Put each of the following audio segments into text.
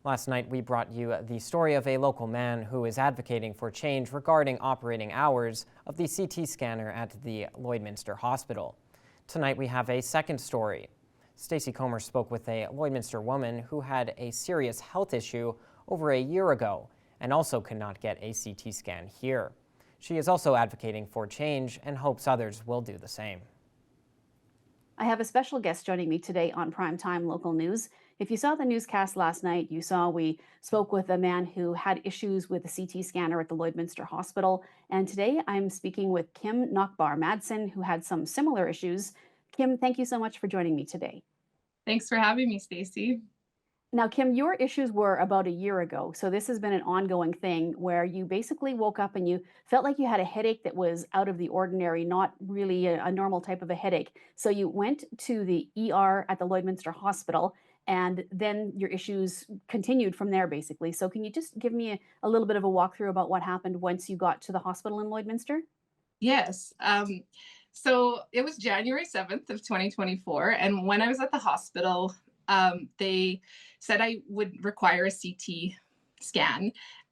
Last night, we brought you the story of a local man who is advocating for change regarding operating hours of the CT scanner at the Lloydminster Hospital. Tonight, we have a second story. Stacey Comer spoke with a Lloydminster woman who had a serious health issue over a year ago and also could not get a CT scan here. She is also advocating for change and hopes others will do the same. I have a special guest joining me today on Primetime Local News. If you saw the newscast last night, you saw we spoke with a man who had issues with the CT scanner at the Lloydminster Hospital. And today I'm speaking with Kim Nachbaur-Madsen, who had some similar issues. Kim, thank you so much for joining me today. Thanks for having me, Stacey. Now, Kim, your issues were about a year ago. So this has been an ongoing thing where you basically woke up and you felt like you had a headache that was out of the ordinary, not really a normal type of a headache. So you went to the ER at the Lloydminster Hospital, and then your issues continued from there, basically. So can you just give me a little bit of a walkthrough about what happened once you got to the hospital in Lloydminster? Yes. So it was January 7th of 2024. And when I was at the hospital, they said I would require a CT scan.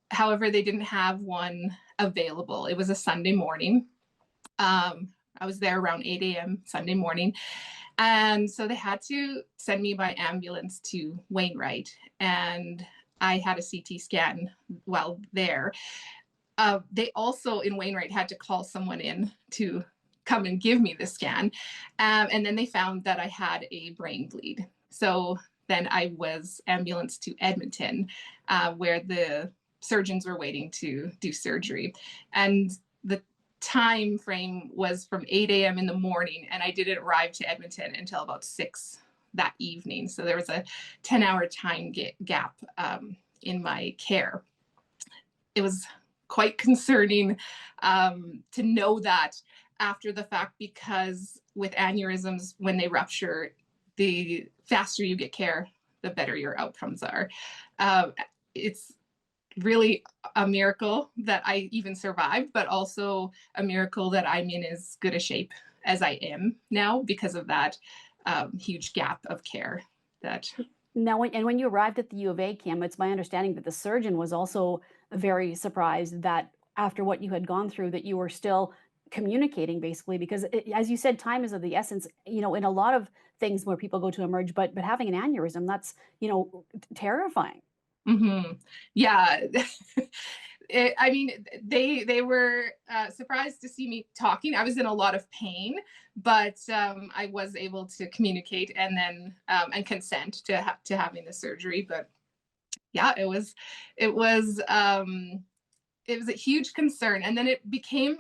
However, they didn't have one available. It was a Sunday morning. I was there around 8 a.m. Sunday morning. And so they had to send me by ambulance to Wainwright. And I had a CT scan while there. They also in Wainwright had to call someone in to come and give me the scan. And then they found that I had a brain bleed. So then I was ambulanced to Edmonton, where the surgeons were waiting to do surgery. And the time frame was from 8 a.m. in the morning, and I didn't arrive to Edmonton until about 6 that evening. So there was a 10-hour time gap in my care. It was quite concerning to know that after the fact, because with aneurysms, when they rupture, the faster you get care, the better your outcomes are. It's really a miracle that I even survived, but also a miracle that I'm in as good a shape as I am now because of that huge gap of care. Now, when you arrived at the U of A, Kim, it's my understanding that the surgeon was also very surprised that after what you had gone through, that you were still communicating, basically, because as you said, time is of the essence, in a lot of things where people go to emerge, but having an aneurysm, that's, terrifying. Mm-hmm. Yeah. I mean, they were surprised to see me talking. I was in a lot of pain, but I was able to communicate and then and consent to having the surgery. But yeah, it was a huge concern, and then it became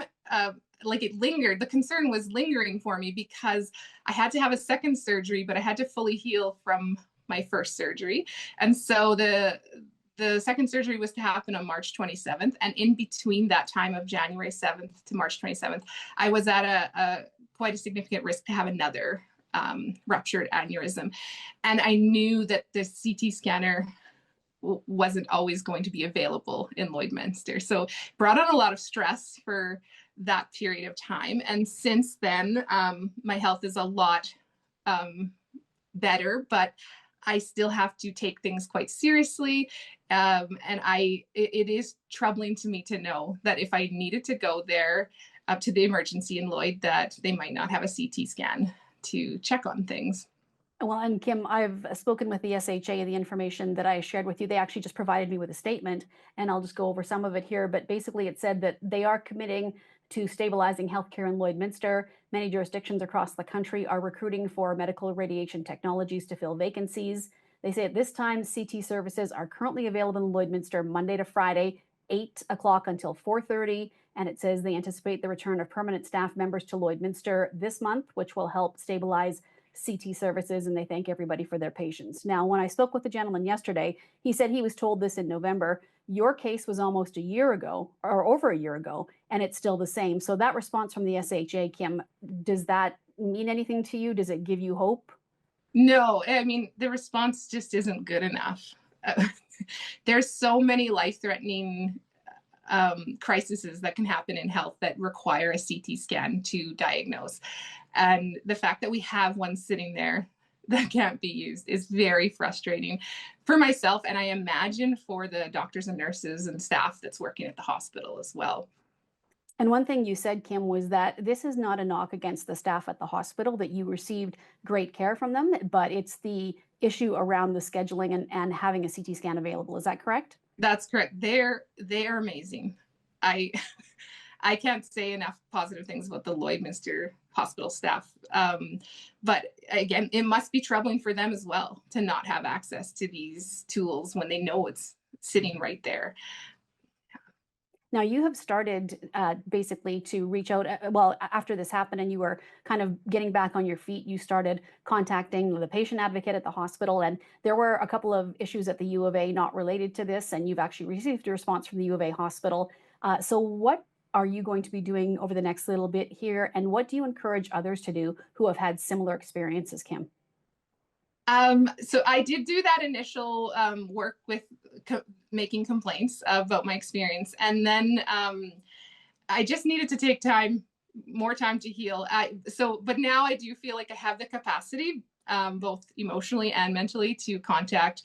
like it lingered. The concern was lingering for me because I had to have a second surgery, but I had to fully heal from my first surgery, and so the second surgery was to happen on March 27th. And in between that time of January 7th to March 27th, I was at a quite a significant risk to have another ruptured aneurysm. And I knew that the CT scanner wasn't always going to be available in Lloydminster. So brought on a lot of stress for that period of time. And since then, my health is a lot better, but I still have to take things quite seriously. And it is troubling to me to know that if I needed to go there up to the emergency in Lloyd, that they might not have a CT scan to check on things. Well, and Kim, I've spoken with the SHA. The information that I shared with you, they actually just provided me with a statement, and I'll just go over some of it here. But basically, it said that they are committing to stabilizing healthcare in Lloydminster. Many jurisdictions across the country are recruiting for medical radiation technologies to fill vacancies. They say at this time, CT services are currently available in Lloydminster Monday to Friday, 8 o'clock until 4:30. And it says they anticipate the return of permanent staff members to Lloydminster this month, which will help stabilize CT services, and they thank everybody for their patience. Now, when I spoke with the gentleman yesterday, he said he was told this in November. Your case was almost a year ago, or over a year ago, and it's still the same. So that response from the SHA, Kim, does that mean anything to you? Does it give you hope? No, I mean, the response just isn't good enough. There's so many life-threatening crises that can happen in health that require a CT scan to diagnose. And the fact that we have one sitting there that can't be used is very frustrating for myself, and I imagine for the doctors and nurses and staff that's working at the hospital as well. And one thing you said, Kim, was that this is not a knock against the staff at the hospital, that you received great care from them, but it's the issue around the scheduling and having a CT scan available. Is that correct? That's correct. They're amazing. I I can't say enough positive things about the Lloydminster Hospital staff. But again, it must be troubling for them as well to not have access to these tools when they know it's sitting right there. Now you have started basically to reach out. Well, after this happened and you were kind of getting back on your feet, you started contacting the patient advocate at the hospital. And there were a couple of issues at the U of A not related to this, and you've actually received a response from the U of A hospital. So what are you going to be doing over the next little bit here? And what do you encourage others to do who have had similar experiences, Kim? So I did do that initial work with making complaints about my experience, and then I just needed to take more time to heal. But now I do feel like I have the capacity, both emotionally and mentally, to contact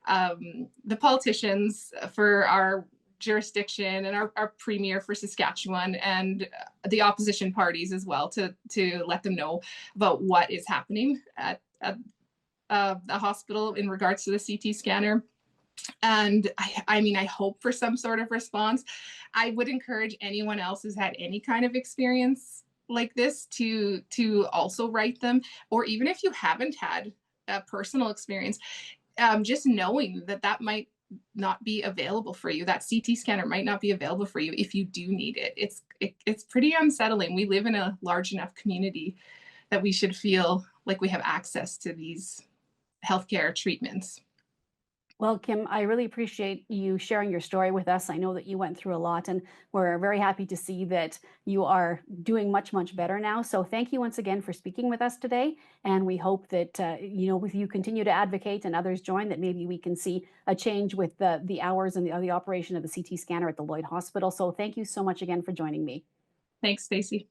the politicians for our jurisdiction and our premier for Saskatchewan, and the opposition parties as well, to let them know about what is happening at the hospital in regards to the CT scanner. And I mean, I hope for some sort of response. I would encourage anyone else who's had any kind of experience like this to also write them, or even if you haven't had a personal experience, just knowing that that might not be available for you. That CT scanner might not be available for you if you do need it. It's pretty unsettling. We live in a large enough community that we should feel like we have access to these healthcare treatments. Well, Kim, I really appreciate you sharing your story with us. I know that you went through a lot, and we're very happy to see that you are doing much, much better now. So thank you once again for speaking with us today. And we hope that, if you continue to advocate and others join, that maybe we can see a change with the hours and the operation of the CT scanner at the Lloyd Hospital. So thank you so much again for joining me. Thanks, Stacey.